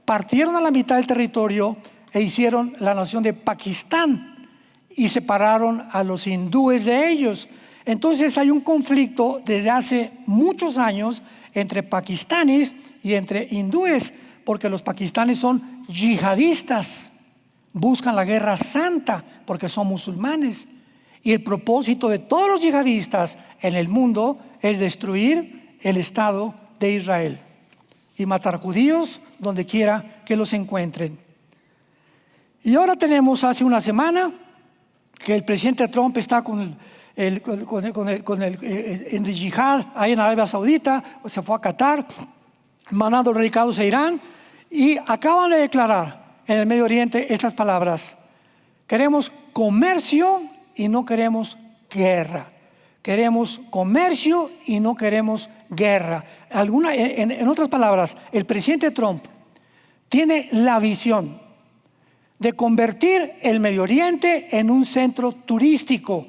partieron a la mitad del territorio e hicieron la nación de Pakistán y separaron a los hindúes de ellos. Entonces hay un conflicto desde hace muchos años entre pakistaníes y entre hindúes, porque los pakistaníes son yihadistas, buscan la guerra santa porque son musulmanes. Y el propósito de todos los yihadistas en el mundo es destruir el Estado de Israel y matar judíos donde quiera que los encuentren. Y ahora tenemos hace una semana que el presidente Trump está en el yihad ahí en Arabia Saudita, se fue a Qatar, mandando recados a Irán, y acaban de declarar en el Medio Oriente estas palabras: queremos comercio y no queremos guerra. Queremos comercio y no queremos guerra. En otras palabras, el presidente Trump tiene la visión de convertir el Medio Oriente en un centro turístico,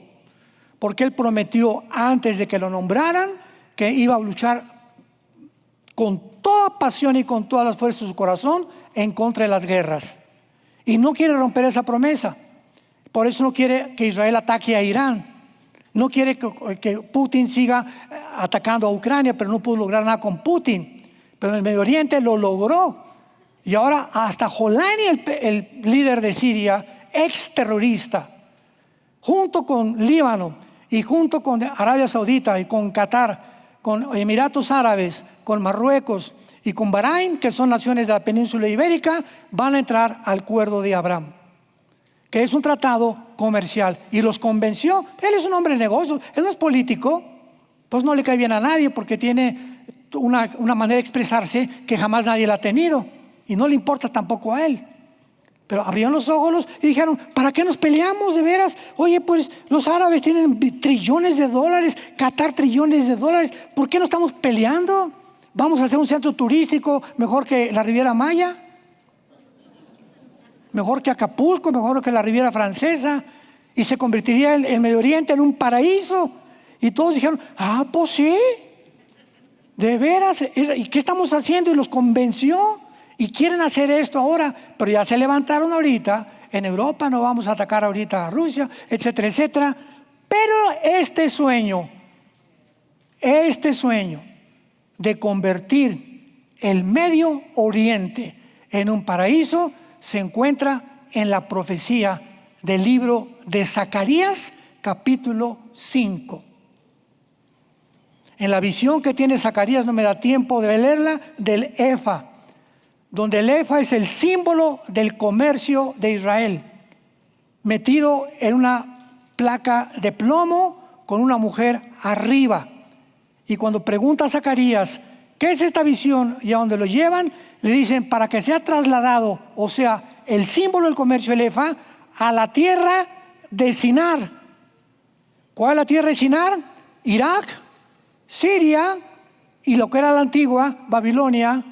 porque él prometió antes de que lo nombraran que iba a luchar con toda pasión y con todas las fuerzas de su corazón en contra de las guerras. Y no quiere romper esa promesa. Por eso no quiere que Israel ataque a Irán. No quiere que Putin siga atacando a Ucrania, pero no pudo lograr nada con Putin. Pero en el Medio Oriente lo logró. Y ahora hasta Jolani, el líder de Siria, ex terrorista, junto con Líbano y junto con Arabia Saudita y con Qatar, con Emiratos Árabes, con Marruecos y con Bahrein, que son naciones de la península ibérica, van a entrar al acuerdo de Abraham, que es un tratado comercial, y los convenció. Él es un hombre de negocios, él no es político, pues no le cae bien a nadie porque tiene una manera de expresarse que jamás nadie la ha tenido y no le importa tampoco a él. Pero abrieron los ojos y dijeron: ¿para qué nos peleamos de veras? Oye, pues los árabes tienen trillones de dólares, Qatar trillones de dólares, ¿por qué no estamos peleando? Vamos a hacer un centro turístico mejor que la Riviera Maya, mejor que Acapulco, mejor que la Riviera Francesa, y se convertiría el Medio Oriente en un paraíso. Y todos dijeron: pues sí, de veras, ¿y qué estamos haciendo? Y los convenció, y quieren hacer esto ahora, pero ya se levantaron ahorita. En Europa no vamos a atacar ahorita a Rusia, etcétera, etcétera. Pero este sueño de convertir el Medio Oriente en un paraíso se encuentra en la profecía del libro de Zacarías, capítulo 5. En la visión que tiene Zacarías, no me da tiempo de leerla, del efa, donde el efa es el símbolo del comercio de Israel, metido en una placa de plomo con una mujer arriba. Y cuando pregunta a Zacarías, ¿qué es esta visión? Y a donde lo llevan, le dicen, para que sea trasladado, o sea, el símbolo del comercio, el efa, a la tierra de Sinar. ¿Cuál es la tierra de Sinar? Irak, Siria y lo que era la antigua Babilonia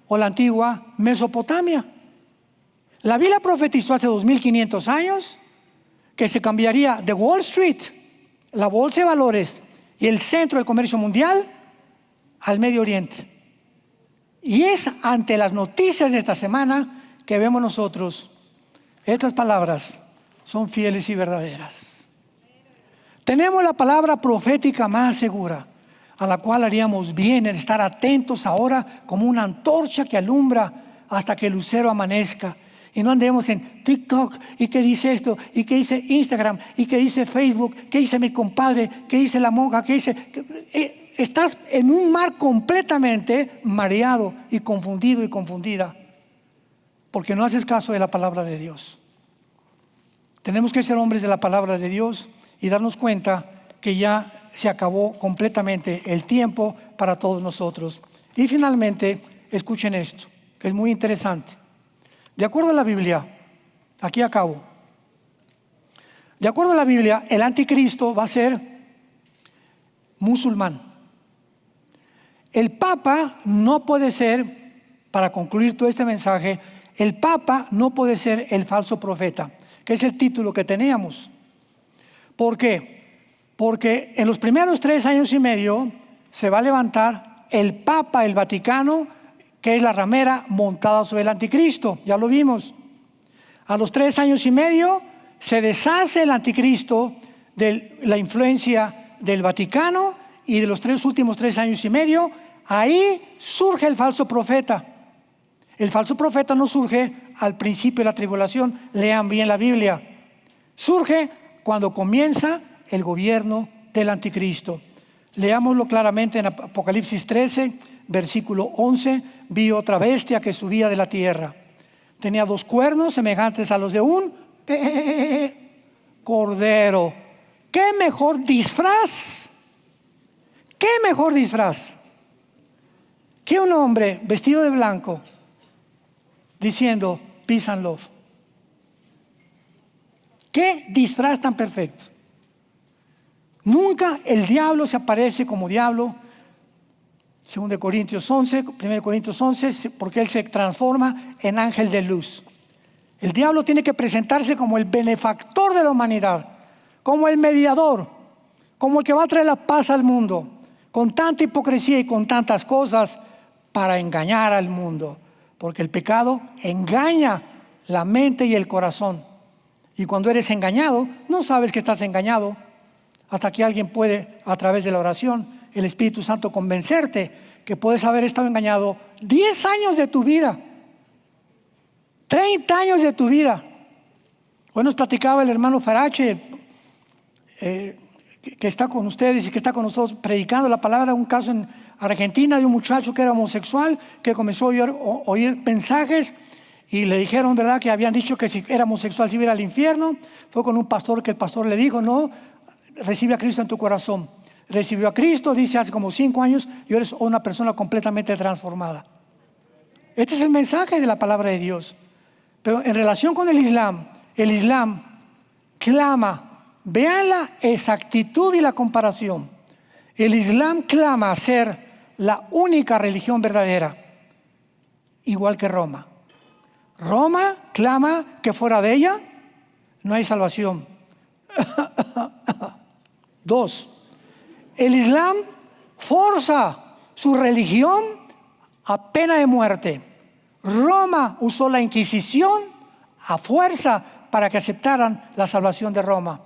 o la antigua Mesopotamia. La Biblia profetizó hace 2500 años que se cambiaría de Wall Street, la bolsa de valores y el centro del comercio mundial, al Medio Oriente. Y es ante las noticias de esta semana que vemos nosotros, estas palabras son fieles y verdaderas. Tenemos la palabra profética más segura, a la cual haríamos bien en estar atentos ahora como una antorcha que alumbra hasta que el lucero amanezca. Y no andemos en TikTok, y qué dice esto, y qué dice Instagram, y qué dice Facebook, qué dice mi compadre, qué dice la monja, qué dice... Estás en un mar completamente mareado y confundido y confundida, porque no haces caso de la palabra de Dios. Tenemos que ser hombres de la palabra de Dios y darnos cuenta que ya se acabó completamente el tiempo para todos nosotros. Y finalmente, escuchen esto, que es muy interesante. De acuerdo a la Biblia, aquí acabo. De acuerdo a la Biblia, el anticristo va a ser musulmán. El Papa no puede ser, para concluir todo este mensaje, el Papa no puede ser el falso profeta, que es el título que teníamos. ¿Por qué? Porque en los primeros 3 años y medio se va a levantar el Papa, el Vaticano, que es la ramera montada sobre el anticristo. Ya lo vimos. A los 3 años y medio se deshace el anticristo de la influencia del Vaticano, y de los últimos 3 años y medio, ahí surge el falso profeta. El falso profeta no surge al principio de la tribulación, lean bien la Biblia. Surge cuando comienza el gobierno del anticristo. Leámoslo claramente en Apocalipsis 13, versículo 11. Vi otra bestia que subía de la tierra. Tenía 2 cuernos semejantes a los de un cordero. ¿Qué mejor disfraz? ¿Qué mejor disfraz que un hombre vestido de blanco diciendo peace and love? ¿Qué disfraz tan perfecto? Nunca el diablo se aparece como diablo. 2 Corintios 11, 1 Corintios 11, porque él se transforma en ángel de luz. El diablo tiene que presentarse como el benefactor de la humanidad, como el mediador, como el que va a traer la paz al mundo, con tanta hipocresía y con tantas cosas para engañar al mundo, porque el pecado engaña la mente y el corazón. Y cuando eres engañado, no sabes que estás engañado, hasta que alguien puede, a través de la oración, el Espíritu Santo, convencerte que puedes haber estado engañado 10 años de tu vida, 30 años de tu vida. Hoy nos platicaba el hermano Farache, que está con ustedes y que está con nosotros predicando la palabra, un caso en Argentina de un muchacho que era homosexual, que comenzó a oír mensajes y le dijeron, ¿verdad?, que habían dicho que si era homosexual se iba al infierno. Fue con un pastor, que el pastor le dijo, no, recibe a Cristo en tu corazón. Recibió a Cristo, dice, hace como 5 años, y ahora es una persona completamente transformada. Este es el mensaje de la palabra de Dios. Pero en relación con el Islam clama, vean la exactitud y la comparación. El Islam clama a ser la única religión verdadera, igual que Roma. Roma clama que fuera de ella no hay salvación. 2. El Islam forza su religión a pena de muerte. Roma usó la Inquisición a fuerza para que aceptaran la salvación de Roma.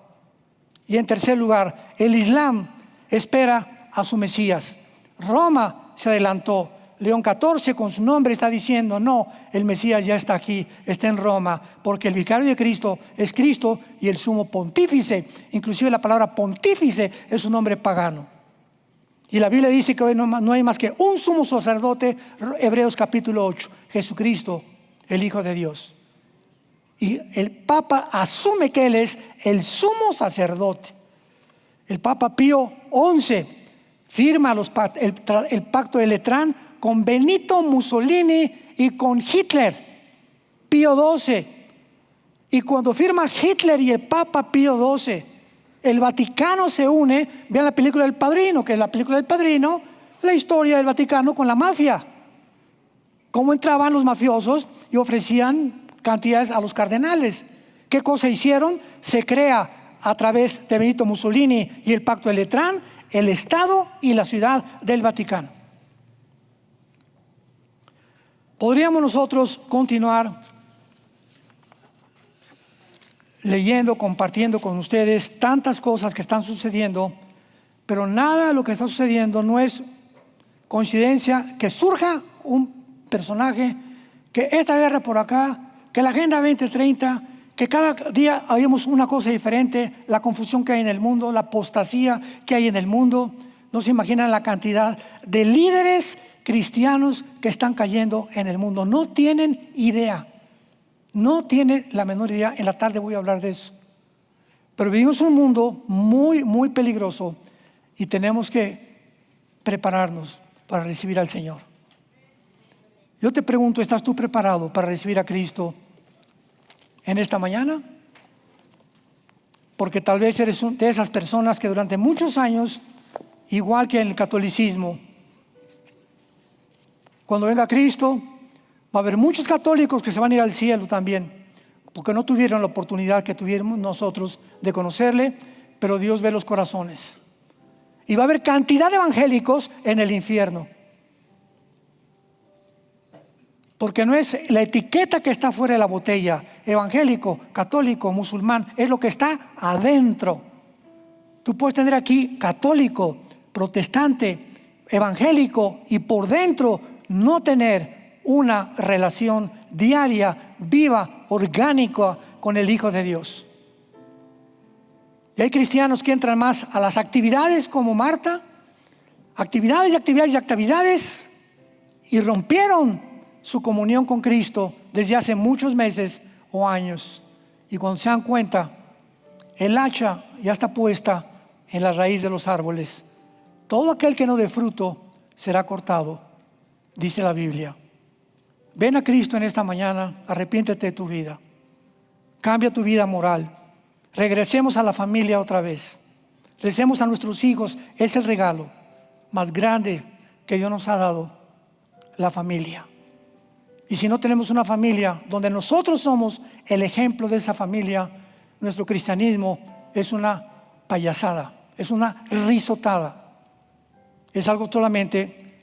Y en tercer lugar, el Islam espera a su Mesías. Roma se adelantó. León 14 con su nombre está diciendo, no, el Mesías ya está aquí, está en Roma, porque el vicario de Cristo es Cristo y el sumo pontífice. Inclusive la palabra pontífice es un nombre pagano. Y la Biblia dice que hoy no hay más que un sumo sacerdote, Hebreos capítulo 8, Jesucristo, el Hijo de Dios. Y el Papa asume que Él es el sumo sacerdote. El Papa Pío XI firma el pacto de Letrán con Benito Mussolini y con Hitler, Pío XII. Y cuando firma Hitler y el Papa Pío XII, el Vaticano se une. Vean la película del Padrino, que es la película del Padrino, la historia del Vaticano con la mafia. Cómo entraban los mafiosos y ofrecían cantidades a los cardenales. ¿Qué cosa hicieron? Se crea a través de Benito Mussolini y el Pacto de Letrán el Estado y la ciudad del Vaticano. Podríamos nosotros continuar leyendo, compartiendo con ustedes tantas cosas que están sucediendo, pero nada de lo que está sucediendo no es coincidencia que surja un personaje, que esta guerra por acá, que la Agenda 2030, que cada día habemos una cosa diferente, la confusión que hay en el mundo, la apostasía que hay en el mundo. No se imaginan la cantidad de líderes cristianos que están cayendo en el mundo. No tienen idea. No tiene la menor idea. En la tarde voy a hablar de eso. Pero vivimos un mundo muy, muy peligroso y tenemos que prepararnos para recibir al Señor. Yo te pregunto, ¿estás tú preparado para recibir a Cristo en esta mañana? Porque tal vez eres de esas personas que durante muchos años, igual que en el catolicismo, cuando venga Cristo, va a haber muchos católicos que se van a ir al cielo también, porque no tuvieron la oportunidad que tuvimos nosotros de conocerle, pero Dios ve los corazones. Y va a haber cantidad de evangélicos en el infierno. Porque no es la etiqueta que está fuera de la botella, evangélico, católico, musulmán, es lo que está adentro. Tú puedes tener aquí católico, protestante, evangélico y por dentro no tener una relación diaria, viva, orgánica con el Hijo de Dios. Y hay cristianos que entran más a las actividades como Marta, actividades y actividades y actividades, y rompieron su comunión con Cristo desde hace muchos meses o años. Y cuando se dan cuenta, el hacha ya está puesta en la raíz de los árboles. Todo aquel que no dé fruto será cortado, dice la Biblia. Ven a Cristo en esta mañana, arrepiéntete de tu vida, cambia tu vida moral, regresemos a la familia otra vez, regresemos a nuestros hijos. Es el regalo más grande que Dios nos ha dado, la familia. Y si no tenemos una familia donde nosotros somos el ejemplo de esa familia, nuestro cristianismo es una payasada, es una risotada, es algo solamente.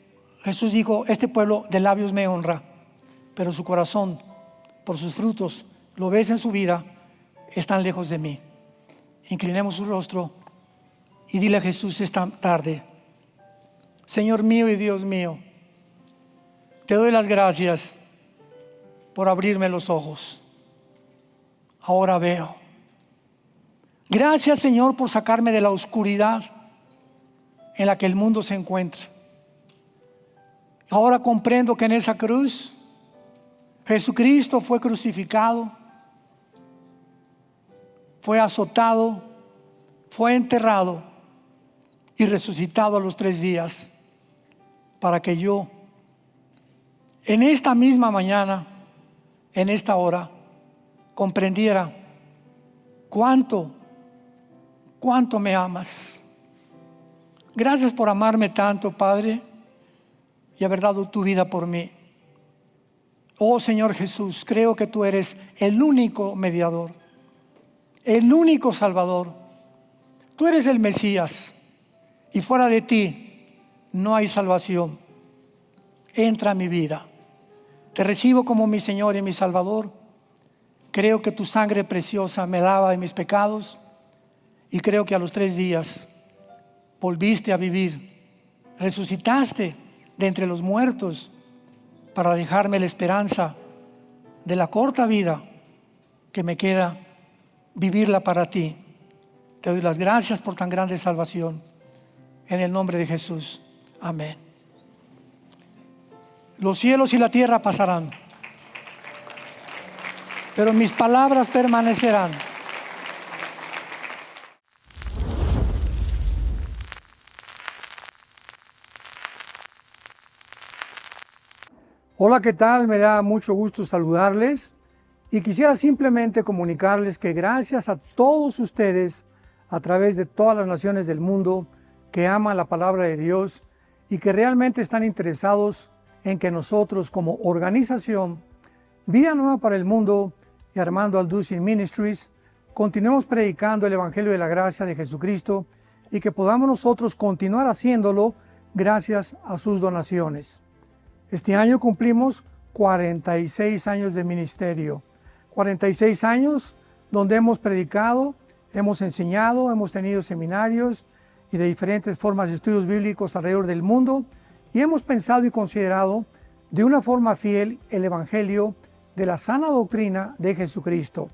Jesús dijo: este pueblo de labios me honra, pero su corazón, por sus frutos, lo ves en su vida, están lejos de mí. Inclinemos su rostro y dile a Jesús esta tarde: Señor mío y Dios mío, te doy las gracias por abrirme los ojos. Ahora veo. Gracias, Señor, por sacarme de la oscuridad en la que el mundo se encuentra. Ahora comprendo que en esa cruz Jesucristo fue crucificado, fue azotado, fue enterrado y resucitado a los 3 días para que yo, en esta misma mañana, en esta hora, comprendiera cuánto me amas. Gracias por amarme tanto, Padre, y haber dado tu vida por mí. Oh Señor Jesús, creo que tú eres el único mediador, el único Salvador. Tú eres el Mesías y fuera de ti no hay salvación. Entra a mi vida. Te recibo como mi Señor y mi Salvador. Creo que tu sangre preciosa me lava de mis pecados y creo que a los 3 días volviste a vivir, resucitaste de entre los muertos para dejarme la esperanza de la corta vida que me queda, vivirla para ti. Te doy las gracias por tan grande salvación. en el nombre de Jesús. Amén. Los cielos y la tierra pasarán, pero mis palabras permanecerán. Hola, ¿qué tal? Me da mucho gusto saludarles y quisiera simplemente comunicarles que gracias a todos ustedes a través de todas las naciones del mundo que aman la palabra de Dios y que realmente están interesados en que nosotros como organización Vida Nueva para el Mundo y Armando Alducin Ministries continuemos predicando el Evangelio de la Gracia de Jesucristo y que podamos nosotros continuar haciéndolo gracias a sus donaciones. Este año cumplimos 46 años de ministerio, 46 años donde hemos predicado, hemos enseñado, hemos tenido seminarios y de diferentes formas de estudios bíblicos alrededor del mundo y hemos pensado y considerado de una forma fiel el Evangelio de la sana doctrina de Jesucristo.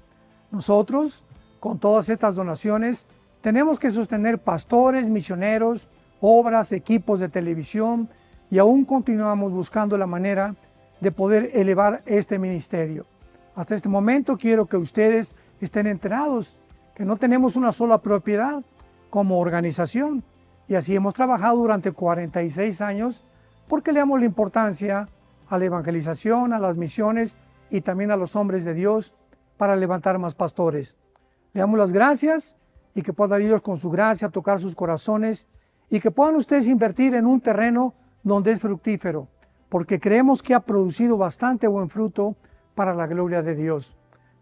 Nosotros, con todas estas donaciones, tenemos que sostener pastores, misioneros, obras, equipos de televisión, y aún continuamos buscando la manera de poder elevar este ministerio. Hasta este momento quiero que ustedes estén enterados que no tenemos una sola propiedad como organización y así hemos trabajado durante 46 años porque le damos la importancia a la evangelización, a las misiones y también a los hombres de Dios para levantar más pastores. Le damos las gracias y que pueda Dios con su gracia tocar sus corazones y que puedan ustedes invertir en un terreno donde es fructífero, porque creemos que ha producido bastante buen fruto para la gloria de Dios.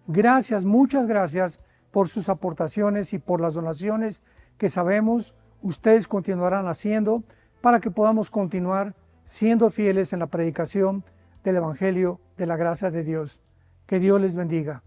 Gracias, muchas gracias por sus aportaciones y por las donaciones que sabemos ustedes continuarán haciendo para que podamos continuar siendo fieles en la predicación del Evangelio de la gracia de Dios. Que Dios les bendiga.